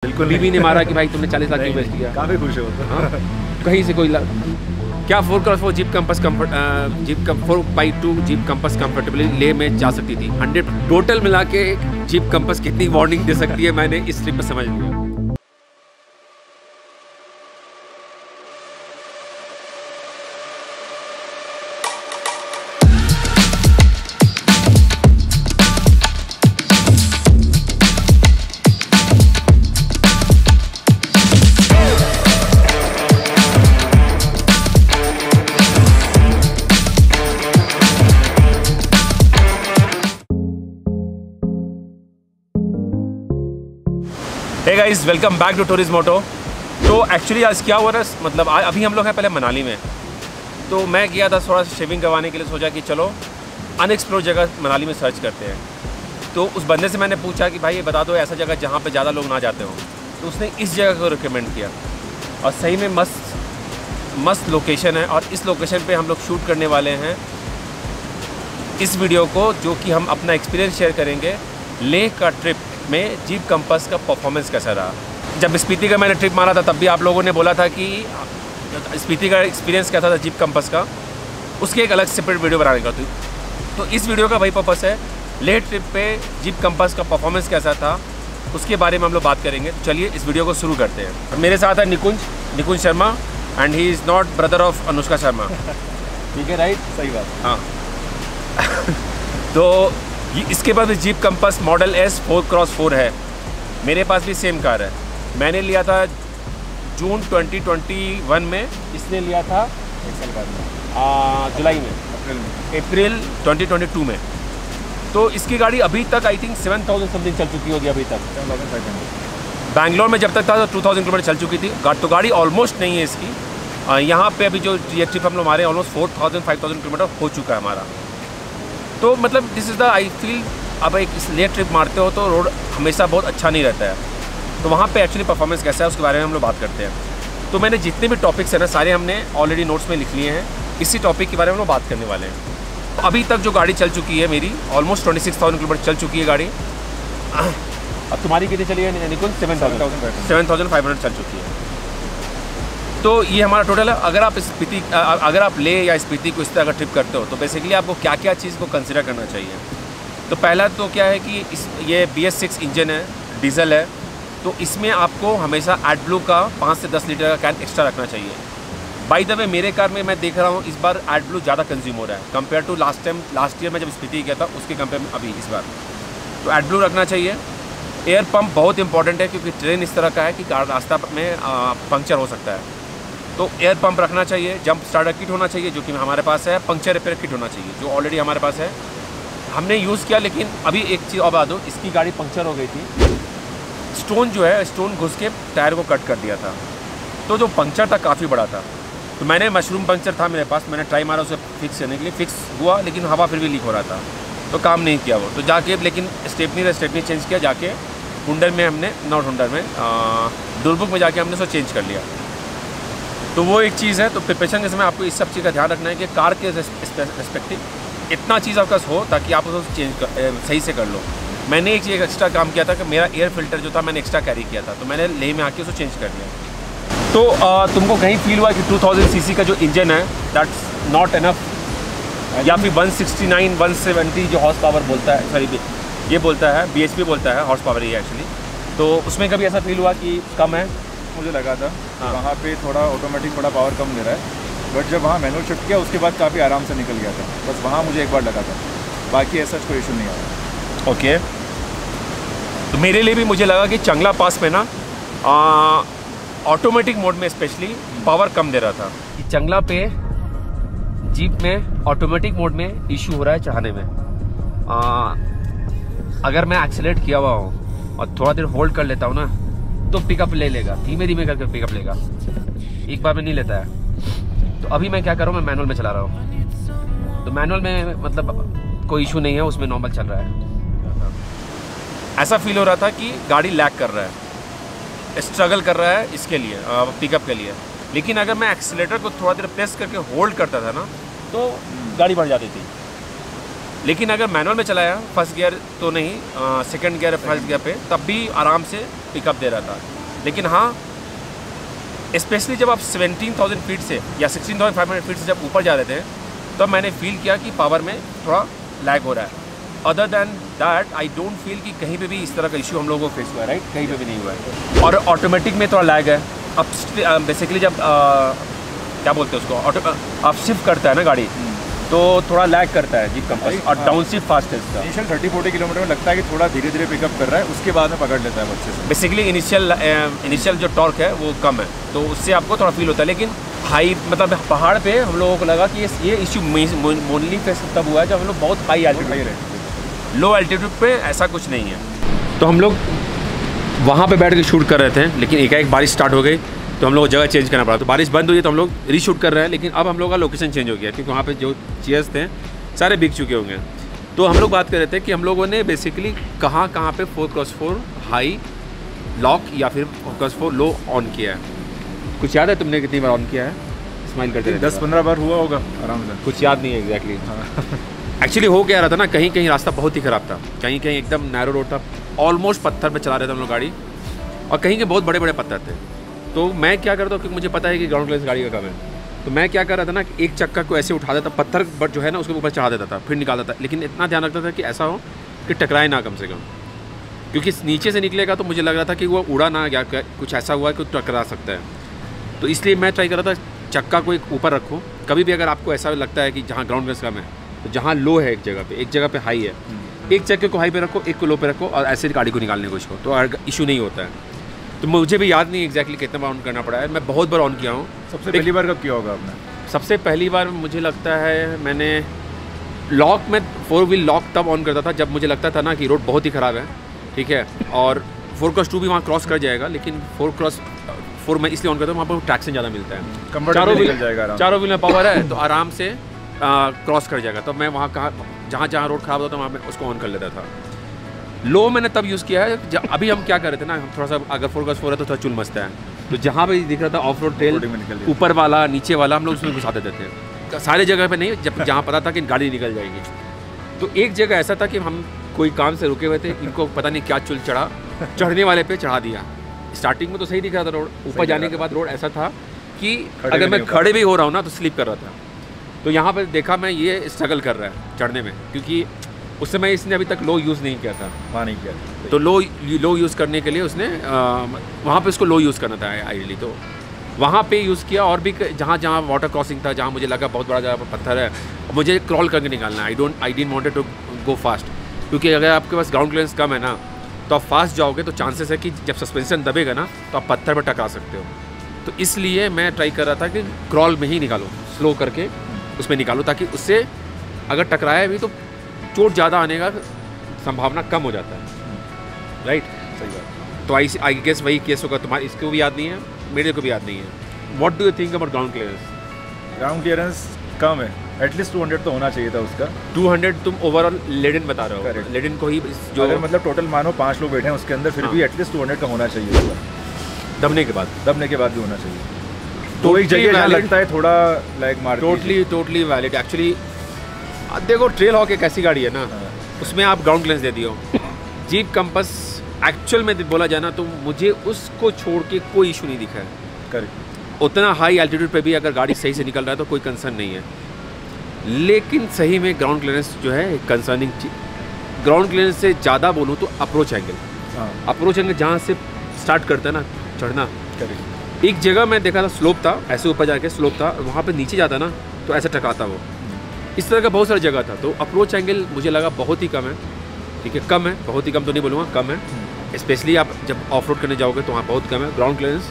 बिल्कुल बीवी ने मारा कि भाई तुमने 40 लाख क्यों बेच दिया। काफ़ी खुश हो कहीं से कोई क्या 4x4 jeep compass jeep 4x2 jeep compass comfortably ले में जा सकती थी। 100 टोटल मिला के जीप कंपास कितनी वार्निंग दे सकती है मैंने इस ट्रिप में समझ लिया। Hey guys, welcome back to tourist moto. तो एक्चुअली आज क्या हुआ ना, मतलब अभी हम लोग हैं पहले मनाली में। तो मैं गया था थोड़ा सा शेविंग करवाने के लिए, सोचा कि चलो अनएक्सप्लोर जगह मनाली में सर्च करते हैं। तो उस बंदे से मैंने पूछा कि भाई ये बता दो ऐसा जगह जहाँ पे ज़्यादा लोग ना जाते हो। तो उसने इस जगह को रिकमेंड किया और सही में मस्त लोकेशन है। और इस लोकेशन पे हम लोग शूट करने वाले हैं इस वीडियो को, जो कि हम अपना एक्सपीरियंस शेयर करेंगे लेह का ट्रिप में जीप कंपास का परफॉर्मेंस कैसा रहा। जब स्पीति का मैंने ट्रिप मारा था तब भी आप लोगों ने बोला था कि स्पीति का एक्सपीरियंस कैसा था जीप कंपास का, उसके एक अलग सेपरेट वीडियो बनाने का। तो इस वीडियो का वही पर्पस है, लेह ट्रिप पे जीप कंपास का परफॉर्मेंस कैसा था उसके बारे में हम लोग बात करेंगे। तो चलिए इस वीडियो को शुरू करते हैं। मेरे साथ है Nikunj Sharma and he is not brother of Anushka Sharma. ठीक है, राइट? सही बात। हाँ। तो इसके बाद jeep compass model S 4x4 है। मेरे पास भी सेम कार है। मैंने लिया था जून 2021 में, इसने लिया था 1 साल बाद में, जुलाई में, अप्रैल 2022 में। तो इसकी गाड़ी अभी तक आई थिंक 7000 समथिंग चल चुकी होगी अभी तक। बैंगलोर में जब तक था तो 2000 किलोमीटर चल चुकी थी। तो गाड़ी ऑलमोस्ट नहीं है इसकी। यहाँ पे अभी जो ये ट्रिप हम लोग हमारे ऑलमोस्ट 4000-5000 किलोमीटर हो चुका है हमारा। तो मतलब this is the I feel, अब एक लेह ट्रिप मारते हो तो रोड हमेशा बहुत अच्छा नहीं रहता है। तो वहाँ पे एक्चुअली परफॉर्मेंस कैसा है उसके बारे में हम लोग बात करते हैं। तो मैंने जितने भी टॉपिक्स हैं ना सारे हमने ऑलरेडी नोट्स में लिख लिए हैं। इसी टॉपिक के बारे में हम लोग बात करने वाले हैं। तो अभी तक जो गाड़ी चल चुकी है मेरी ऑलमोस्ट 26,000 किलोमीटर चल चुकी है गाड़ी। अब तुम्हारी कितनी चली है निकुंज? 7,500 चल चुकी है। तो ये हमारा टोटल है। अगर आप ले या स्पीति को इस तरह का ट्रिप करते हो तो बेसिकली आपको क्या क्या चीज़ को कंसिडर करना चाहिए। तो पहला तो क्या है कि ये BS6 इंजन है, डीजल है। तो इसमें आपको हमेशा एडब्लू का 5 से 10 लीटर का कैन एक्स्ट्रा रखना चाहिए। बाय द वे मेरे कार में मैं देख रहा हूँ इस बार एडब्लू ज़्यादा कंज्यूम हो रहा है कंपेयर टू लास्ट ईयर में जब स्पीति गया था उसके कंपेयर में अभी इस बार। तो एडब्लू रखना चाहिए। एयर पंप बहुत इंपॉर्टेंट है क्योंकि ट्रेन इस तरह का है कि रास्ता में पंक्चर हो सकता है। तो एयर पंप रखना चाहिए। जंप स्टार्टर किट होना चाहिए जो कि हमारे पास है। पंक्चर रिपेयर किट होना चाहिए जो ऑलरेडी हमारे पास है, हमने यूज़ किया। लेकिन अभी एक चीज़ और बता दो, इसकी गाड़ी पंक्चर हो गई थी। स्टोन जो है, स्टोन घुस के टायर को कट कर दिया था। तो जो पंक्चर था काफ़ी बड़ा था। तो मैंने मशरूम पंक्चर था मेरे पास, मैंने ट्राई मारा उसे फिक्स करने के लिए, फिक्स हुआ लेकिन हवा फिर भी लीक हो रहा था तो काम नहीं किया वो। तो जाके लेकिन स्टेपनी चेंज किया जाके हुंडर में हमने, नॉट हुंडर में, दुर्बुक में जाके हमने उसको चेंज कर लिया। तो वो एक चीज़ है। तो प्रिपरेशन के समय आपको इस सब चीज़ का ध्यान रखना है कि कार के रेस्पेक्टिव इतना चीज़ आपका हो ताकि आप उसको सही से कर लो। मैंने एक चीज़ एक्स्ट्रा काम किया था कि मेरा एयर फिल्टर जो था मैंने एक्स्ट्रा कैरी किया था, तो मैंने लेह में आके उसको चेंज कर लिया। तो तुमको कहीं फील हुआ कि 2000 सीसी का जो इंजन है दैट्स नॉट इनफ, या फिर 169 170 जो हॉर्स पावर बोलता है, सॉरी ये बोलता है BHP बोलता है, हॉर्स पावर ही एक्चुअली। तो उसमें कभी ऐसा फील हुआ कि कम है? मुझे लगा था वहाँ पे थोड़ा ऑटोमेटिक थोड़ा पावर कम दे रहा है, बट जब वहाँ मैनुअल शिफ्ट किया उसके बाद काफ़ी आराम से निकल गया था। बस वहाँ मुझे एक बार लगा था, बाकी ऐसा कोई इशू नहीं आया। ओके। तो मेरे लिए भी मुझे लगा कि चंगला पास में ना ऑटोमेटिक मोड में स्पेशली पावर कम दे रहा था। कि चंगला पे जीप में ऑटोमेटिक मोड में इशू हो रहा है चढ़ाने में। अगर मैं एक्सेलेरेट किया हुआ हूँ और थोड़ा देर होल्ड कर लेता हूँ ना तो पिकअप ले लेगा, धीमे धीमे करके पिकअप लेगा, एक बार में नहीं लेता है। तो अभी मैं क्या कर रहा हूँ, मैं मैनुअल में चला रहा हूँ। तो मैनुअल में मतलब कोई इशू नहीं है, उसमें नॉर्मल चल रहा है। ऐसा फील हो रहा था कि गाड़ी लैग कर रहा है, स्ट्रगल कर रहा है इसके लिए, पिकअप के लिए। लेकिन अगर मैं एक्सीलेटर को थोड़ा देर प्रेस करके होल्ड करता था ना तो गाड़ी बढ़ जाती थी। लेकिन अगर मैनुअल में चलाया फर्स्ट गियर तो नहीं, सेकंड गियर फर्स्ट गियर पे, तब भी आराम से पिकअप दे रहा था। लेकिन हाँ, स्पेशली जब आप 17,000 फीट से या 16,500 फीट से जब ऊपर जा रहे थे, तब मैंने फील किया कि पावर में थोड़ा लैग हो रहा है। Other than that I don't feel कि कहीं पे भी इस तरह का इशू हम लोगों को फेस हुआ है, राइट? कहीं पे भी नहीं हुआ है। और ऑटोमेटिक में थोड़ा लैग है। अब बेसिकली जब क्या बोलते हैं उसको, आप शिफ्ट करता है ना गाड़ी, तो थोड़ा लैग करता है जीप कंपास, और डाउन शिफ्ट फास्ट है इसका। इनिशियल 30-40 किलोमीटर में लगता है कि थोड़ा धीरे धीरे पिकअप कर रहा है, उसके बाद में पकड़ लेता है अच्छे से। बेसिकली इनिशियल जो टॉर्क है वो कम है, तो उससे आपको थोड़ा फील होता है। लेकिन हाई मतलब पहाड़ पे हम लोगों को लगा कि ये इशू मोनली फेस तब हुआ है जब हम लोग बहुत हाई एल्टीट्यूड रहे। लो एल्टीट्यूड पे ऐसा कुछ नहीं है। तो हम लोग वहाँ पे बैठ के शूट कर रहे थे, लेकिन एकाएक बारिश स्टार्ट हो गई, तो हम लोग जगह चेंज करना पड़ा। तो बारिश बंद हुई तो हम लोग रीशूट कर रहे हैं, लेकिन अब हम लोग का लोकेशन चेंज हो गया, क्योंकि वहाँ पे जो चेयर्स थे सारे बिक चुके होंगे। तो हम लोग बात कर रहे थे कि हम लोगों ने बेसिकली कहाँ पे 4x4 हाई लॉक या फिर 4x4 लो ऑन किया है। कुछ याद है तुमने कितनी बार ऑन किया है? स्माइल करते 10-15 बार हुआ होगा आराम से। कुछ याद नहीं है एग्जैक्टली। एक्चुअली हो क्या रहा था ना, कहीं कहीं रास्ता बहुत ही ख़राब था, कहीं कहीं एकदम नैरो रोड था, ऑलमोस्ट पत्थर पे चला रहे थे हम लोग गाड़ी, और कहीं के बहुत बड़े बड़े पत्थर थे। तो मैं क्या करता हूँ, क्योंकि मुझे पता है कि ग्राउंड क्लियरेंस गाड़ी का काम है, तो मैं क्या कर रहा था ना कि एक चक्का को ऐसे उठा देता, पत्थर बट जो है ना उसके ऊपर चढ़ा देता था, फिर निकाल देता, लेकिन इतना ध्यान रखता था कि ऐसा हो कि टकराए ना कम से कम, क्योंकि नीचे से निकलेगा तो मुझे लग रहा था कि वो उड़ा ना, या कुछ ऐसा हुआ कि टकरा सकता है। तो इसलिए मैं ट्राई कर रहा था चक्का को एक ऊपर रखो। कभी भी अगर आपको ऐसा लगता है कि जहाँ ग्राउंड क्लियरेंस कम है, तो जहाँ लो है एक जगह पे हाई है, एक चक्के को हाई पे रखो, एक को लो पे रखो, और ऐसे गाड़ी को निकालने की कोशिश करो, तो इशू नहीं होता है। तो मुझे भी याद नहीं एग्जैक्टली कितना बार ऑन करना पड़ा है, मैं बहुत बार ऑन किया हूँ। सबसे पहली बार कब किया होगा आपने? सबसे पहली बार मुझे लगता है मैंने लॉक में 4 व्हील लॉक तब ऑन करता था जब मुझे लगता था ना कि रोड बहुत ही ख़राब है, ठीक है, और 4x2 भी वहाँ क्रॉस कर जाएगा, लेकिन 4x4 मैं इसलिए ऑन करता हूँ, वहाँ पर ट्रैक्शन ज़्यादा मिलता है, चारों व्हील में पावर है, तो आराम से क्रॉस कर जाएगा। तो मैं वहाँ जहाँ रोड ख़राब होता था वहाँ मैं उसको ऑन कर लेता था। लो मैंने तब यूज़ किया है अभी हम क्या कर रहे थे ना, हम थोड़ा सा अगर 4x4 है तो थोड़ा चुल मचता है, तो जहाँ पे दिख रहा था ऑफ रोड ट्रेल, ऊपर वाला नीचे वाला, हम लोग उसमें घुसा देते थे। सारे जगह पे नहीं, जब जहाँ पता था कि गाड़ी निकल जाएगी। तो एक जगह ऐसा था कि हम कोई काम से रुके हुए थे, इनको पता नहीं क्या चुल चढ़ा, चढ़ने वाले पे चढ़ा दिया। स्टार्टिंग में तो सही दिख रहा था रोड, ऊपर जाने के बाद रोड ऐसा था कि अगर मैं खड़े भी हो रहा हूँ ना तो स्लिप कर रहा था। तो यहाँ पर देखा मैं ये स्ट्रगल कर रहा है चढ़ने में, क्योंकि उस समय इसने अभी तक लो यूज़ नहीं किया था। हाँ, नहीं किया। तो लो यूज़ करने के लिए उसने वहाँ पे उसको लो यूज़ करना था आइडियली, तो वहाँ पे यूज़ किया। और भी जहाँ जहाँ वाटर क्रॉसिंग था, जहाँ मुझे लगा बहुत बड़ा जगह पत्थर है, मुझे क्रॉल करके निकालना है, I didn't wanted to go fast, क्योंकि अगर आपके पास ग्राउंड क्लियरेंस कम है ना, तो आप फास्ट जाओगे तो चांसेस है कि जब सस्पेंशन दबेगा ना तो आप पत्थर पर टकरा सकते हो। तो इसलिए मैं ट्राई कर रहा था कि क्रॉल में ही निकालो, स्लो करके उसमें निकालो, ताकि उससे अगर टकराया भी तो चोट ज़्यादा आने का संभावना कम हो जाता है, राइट? सही बात। तो आई गेस वही केस होगा तुम्हारा, इसको भी याद नहीं है, मेरे को भी याद नहीं है। What do you think about ground clearance? Ground clearance कम है, एटलीस्ट 200 तो होना चाहिए था उसका। 200 तुम ओवरऑल लेडिन बता रहे हो? Correct. लेडिन को ही जो अगर मतलब टोटल मानो 5 लोग बैठे हैं उसके अंदर, फिर भी एटलीस्ट 200 का होना चाहिए उसका। दबने के बाद भी होना चाहिए। तो एक जगह जहाँ लगता है थोड़ा लैग मार, टोटली वैलिड। एक्चुअली देखो, ट्रेल हॉक एक ऐसी गाड़ी है ना, उसमें आप ग्राउंड क्लियरेंस दे दियो। जीप कंपास एक्चुअल में बोला जाए ना तो मुझे उसको छोड़ के कोई इशू नहीं दिखा है। करेक्ट। उतना हाई एल्टीट्यूड पे भी अगर गाड़ी सही से निकल रहा है तो कोई कंसर्न नहीं है, लेकिन सही में ग्राउंड क्लियरेंस जो है कंसर्निंग चीज। ग्राउंड क्लियरेंस से ज़्यादा बोलूँ तो अप्रोच एंगल, अप्रोच एंगल जहाँ से स्टार्ट करता है ना चढ़ना। करेक्ट। एक जगह मैं देखा था, स्लोप था, ऐसे ऊपर जाके स्लोप था, वहाँ पे नीचे जाता ना तो ऐसे टकराता वो। इस तरह का बहुत सारी जगह था, तो अप्रोच एंगल मुझे लगा बहुत ही कम है, ठीक है, कम है, बहुत ही कम तो नहीं बोलूँगा, कम है। स्पेशली आप जब ऑफ रोड करने जाओगे तो वहाँ बहुत कम है। ग्राउंड क्लियरेंस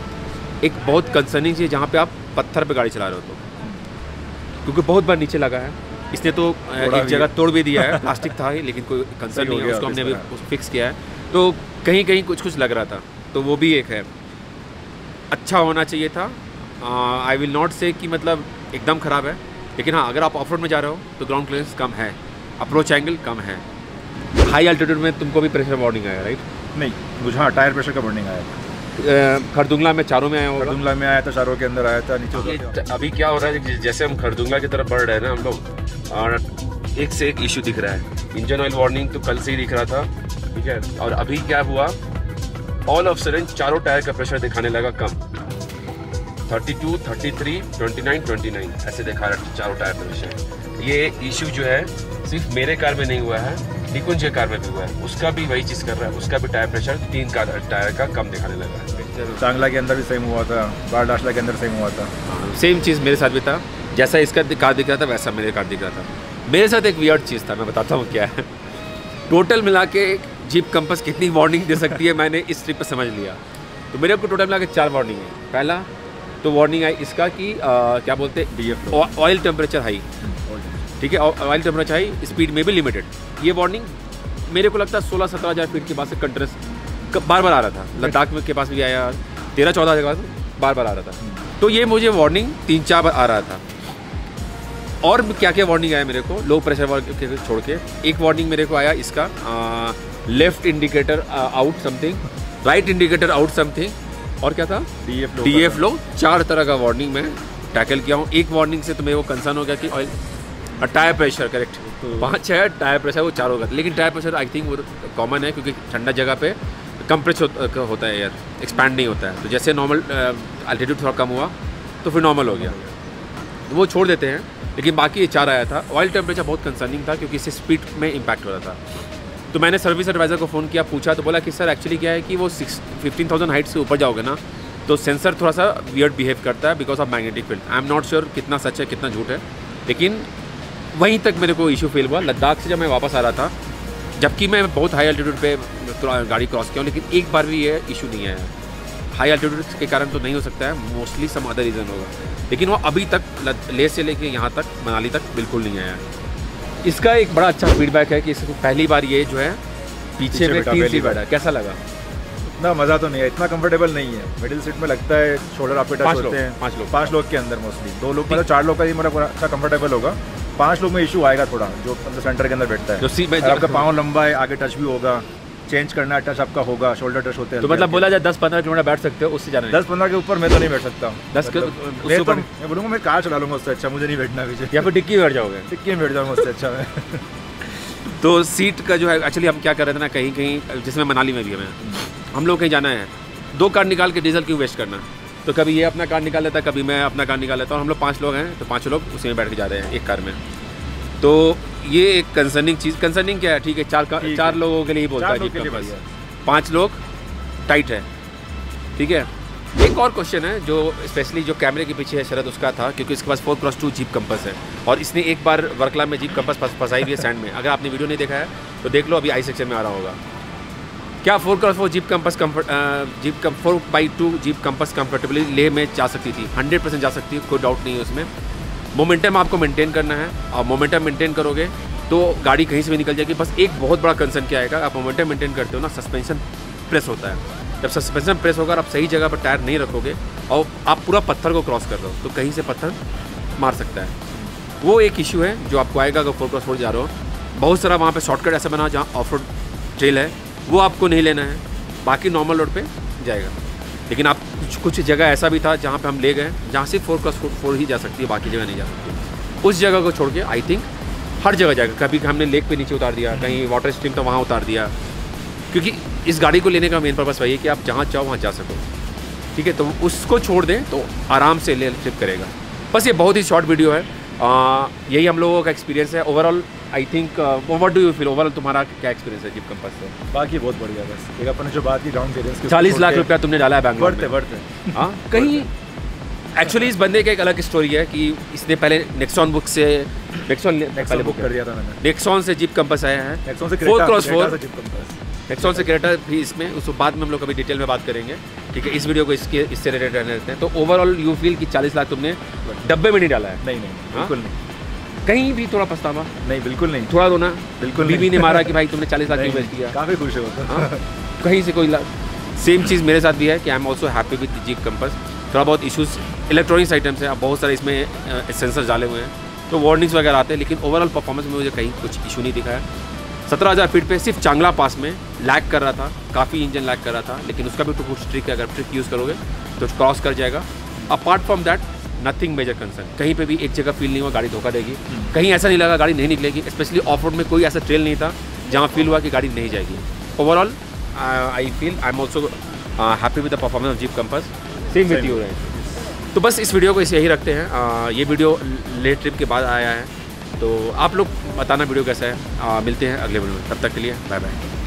एक बहुत कंसर्निंग चीज़ है जहाँ पे आप पत्थर पे गाड़ी चला रहे हो, तो क्योंकि बहुत बार नीचे लगा है, इसने तो एक जगह तोड़ भी दिया है, प्लास्टिक था ही, लेकिन कोई कंसर्न नहीं है, उसको हमने अभी फिक्स किया है। तो कहीं कहीं कुछ लग रहा था, तो वो भी एक है, अच्छा होना चाहिए था। आई विल नॉट से कि मतलब एकदम ख़राब है, लेकिन हाँ, अगर आप ऑफ रोड में जा रहे हो तो ग्राउंड क्लियरेंस कम है, अप्रोच एंगल कम है। हाई एल्टीट्यूड में तुमको भी प्रेशर वार्निंग आया, राइट? नहीं, मुझे हाँ टायर प्रेशर का वार्निंग आया था। खरदुंगला में चारों में आया होगा। खरदुंगला में आया था, चारों के अंदर आया था, नीचे। अभी क्या हो रहा है, जैसे हम खरदुंगला की तरफ बढ़ रहे हैं ना हम लोग, और एक से एक इशू दिख रहा है। इंजन ऑयल वार्निंग तो कल से ही दिख रहा था, ठीक है, और अभी क्या हुआ, ऑल ऑफ सडन चारों टायर का प्रेशर दिखाने लगा कम, 32, 33, 29, 29 ऐसे दिखा रहा चारों टायर प्रेशर। ये इशू जो है सिर्फ मेरे कार में नहीं हुआ है, निकुंज के कार में भी हुआ है, उसका भी वही चीज़ कर रहा है, उसका भी टायर प्रेशर 3 टायर का कम दिखाने लगा है। चांगला के अंदर भी सेम हुआ था, बारडाशला के अंदर सेम हुआ था। सेम चीज़ मेरे साथ भी था, जैसा इसका कार दिख रहा था वैसा मेरे कार दिख रहा था। मेरे साथ एक वियर्ड चीज़ था, मैं बताता हूँ क्या है। टोटल मिला के जीप कंपास कितनी वार्निंग दे सकती है मैंने इस ट्रिप पर समझ लिया। तो मेरे को टोटल मिला के 4 वार्निंग है। पहला तो वार्निंग आई इसका कि क्या बोलते हैं, ऑयल टेम्परेचर हाई, ठीक है, ऑयल टेम्परेचर हाई, स्पीड में भी लिमिटेड। ये वार्निंग मेरे को लगता है 16-17 हज़ार फीट के पास से कंटिन्यूस बार बार आ रहा था। लद्दाख में के पास भी आया, 13-14 हज़ार के पास बार बार आ रहा था। तो ये मुझे वार्निंग 3-4 बार आ रहा था। और क्या क्या वार्निंग आया मेरे को, लो प्रेशर छोड़ के एक वार्निंग मेरे को आया इसका, left indicator out something, right indicator out something, और क्या था, DF लो। 4 तरह का वार्निंग मैं टैकल किया हूँ। एक वार्निंग से तो मेरे को कंसर्न हो गया कि oil tyre pressure, correct, 5-6 tyre pressure वो 4 होगा। लेकिन टायर प्रेशर आई थिंक वो कॉमन है, क्योंकि ठंडा जगह पे कंप्रेस होता है एयर, एक्सपैंड नहीं होता है। तो जैसे नॉर्मल अल्टीट्यूड थोड़ा कम हुआ तो फिर नॉर्मल हो गया, वो छोड़ देते हैं। लेकिन बाकी ये 4 आया था। ऑयल टेम्परेचर बहुत कंसर्निंग था, क्योंकि इससे स्पीड में इम्पैक्ट हो रहा था। तो मैंने सर्विस एडवाइज़र को फ़ोन किया, पूछा, तो बोला कि सर एक्चुअली क्या है कि वो 15,000 हाइट से ऊपर जाओगे ना तो सेंसर थोड़ा सा वियर्ड बिहेव करता है because of magnetic field. I am not sure कितना सच है कितना झूठ है, लेकिन वहीं तक मेरे को इशू फेल हुआ। लद्दाख से जब मैं वापस आ रहा था, जबकि मैं बहुत हाई एल्टीट्यूड पे गाड़ी क्रॉस किया हूँ, लेकिन एक बार भी ये इशू नहीं आया। हाई एल्टीट्यूड के कारण तो नहीं हो सकता है, मोस्टली सम अदर रीज़न होगा, लेकिन वो अभी तक लेह से लेके यहाँ तक मनाली तक बिल्कुल नहीं आया। इसका एक बड़ा अच्छा फीडबैक है कि इसको पहली बार ये जो है पीछे में 3 सीट बैठा। कैसा लगा? इतना मज़ा तो नहीं है, इतना कंफर्टेबल नहीं है। मिडिल सीट में लगता है शोल्डर आपके टच होते हैं। 5 लोग के अंदर मोस्टली, 2 लोग मतलब 4 लोग का ही मतलब अच्छा कंफर्टेबल होगा। 5 लोग में इशू आएगा थोड़ा, जो सेंटर के अंदर बैठता है, जो आपका पाँव लंबा है, आगे टच भी होगा, चेंज करना है, टच आपका होगा, शोल्डर टच होते हैं। तो मतलब बोला जाए 10-15 किलोमीटर बैठ सकते हो, उससे ज़्यादा 10-15 के ऊपर मैं तो नहीं बैठ सकता। 10 के ऊपर मैं बोलूँगा मैं कार चला लूँगा, उससे अच्छा मुझे नहीं बैठना पीछे, या फिर डिक्की में बैठ जाओगे। डिक्की में बैठ जाऊँगा, उससे अच्छा मैं। तो सीट का जो है एक्चुअली हम क्या कर रहे थे ना, कहीं कहीं जिसमें मनाली में भी हमें हम लोग कहीं जाना है, 2 कार निकाल के डीजल क्यों वेस्ट करना। तो कभी ये अपना कार निकाल लेता है, कभी मैं अपना कार निकाल लेता हूँ। हम लोग 5 लोग हैं, तो 5 लोग उसी में बैठ के जा रहे हैं एक कार में। तो ये एक कंसर्निंग चीज़, कंसर्निंग क्या है, ठीक है, 4 लोगों के लिए ही बोलता है जीप कंपास, 5 लोग टाइट है, ठीक है। एक और क्वेश्चन है जो स्पेशली जो कैमरे के पीछे है शरद, उसका था, क्योंकि इसके पास 4x2 जीप कंपास है और इसने एक बार वर्कला में जीप कंपास फंसाई हुई है सैंड में। अगर आपने वीडियो नहीं देखा है तो देख लो, अभी आई सेक्शन में आ रहा होगा। क्या 4x4 jeep compass 4x2 jeep compass comfortably Leh में जा सकती थी? 100% जा सकती है, कोई डाउट नहीं है उसमें। मोमेंटम आपको मेंटेन करना है, और मोमेंटम मेंटेन करोगे तो गाड़ी कहीं से भी निकल जाएगी। बस एक बहुत बड़ा कंसर्न क्या आएगा, आप मोमेंटम मेंटेन करते हो ना, सस्पेंशन प्रेस होता है। जब सस्पेंशन प्रेस होगा और आप सही जगह पर टायर नहीं रखोगे और आप पूरा पत्थर को क्रॉस कर रहे हो, तो कहीं से पत्थर मार सकता है। वो एक इशू है जो आपको आएगा अगर 4x4 जा रहे हो। बहुत सारा वहाँ पे शॉर्टकट ऐसा बना जहाँ ऑफ रोड ट्रेल है, वो आपको नहीं लेना है, बाकी नॉर्मल रोड पे जाएगा। लेकिन आप कुछ जगह ऐसा भी था जहाँ पे हम ले गए जहाँ सिर्फ 4x4 ही जा सकती है, बाकी जगह नहीं जा सकती। उस जगह को छोड़ के आई थिंक हर जगह जाएगा। कभी हमने लेक पे नीचे उतार दिया, कहीं वाटर स्ट्रीम तो वहाँ उतार दिया, क्योंकि इस गाड़ी को लेने का मेन पर्पस वही है कि आप जहाँ चाहो वहाँ जा सको, ठीक है। तो उसको छोड़ दें तो आराम से ले ट्रिप करेगा। बस ये बहुत ही शॉर्ट वीडियो है, यही हम लोगों का एक्सपीरियंस है overall. I think what do you feel overall, तुम्हारा क्या एक्सपीरियंस है जीप कंपास से? बाकी बहुत बढ़िया, बस एक अपने जो बात की ग्राउंड क्लियरेंस 40 लाख रुपया तुमने डाला है बैंगलोर में। बढ़ते हाँ, कहीं एक्चुअली इस बंदे का एक अलग स्टोरी है कि इसने पहले नेक्सॉन बुक से पहले बुक कर दिया था मैंने। नेक्सॉन से जीप कंपास आया है, नेक्सॉन से 4x4 नेक्सॉन से क्रेटा भी इसमें, उसको बाद में हम लोग कभी डिटेल में बात करेंगे, ठीक है। इस वीडियो को इससे रिलेटेड रहने देते हैं। तो ओवरऑल यू फील कि 40 लाख तुमने डब्बे में नहीं डाला है? नहीं, बिल्कुल नहीं। कहीं भी थोड़ा पछतावा? नहीं, बिल्कुल नहीं। थोड़ा रोना? बिल्कुल। बीवी ने मारा कि भाई तुमने 40 लाख क्यों बेच दिया? काफ़ी खुश है कहीं से कोई सेम चीज़ मेरे साथ भी है कि I am also happy with jeep compass. थोड़ा बहुत इशूज़ इलेक्ट्रॉनिक्स आइटम्स हैं, बहुत सारे इसमें सेंसर डाले हुए हैं, तो वार्निंग्स वगैरह आते हैं, लेकिन ओवरऑल परफॉर्मेंस में मुझे कहीं कुछ इशू नहीं दिखा है। 17,000 फीट पे सिर्फ चांगला पास में लैग कर रहा था, काफ़ी इंजन लैग कर रहा था, लेकिन उसका भी तो कुछ ट्रिक है, अगर ट्रिक यूज़ करोगे तो क्रॉस कर जाएगा। Apart from that nothing major concern. कहीं पे भी एक जगह फील नहीं हुआ गाड़ी धोखा देगी, कहीं ऐसा नहीं लगा गाड़ी नहीं निकलेगी। स्पेशली ऑफ रोड में कोई ऐसा ट्रेल नहीं था जहाँ फील हुआ कि गाड़ी नहीं जाएगी। Overall I feel I am also happy with the performance of jeep compass. Same with you. तो बस इस वीडियो को इसे यही रखते हैं। ये वीडियो लेट ट्रिप के बाद आया है, तो आप लोग बताना वीडियो कैसा है। मिलते हैं अगले वीडियो में, तब तक के लिए बाय बाय।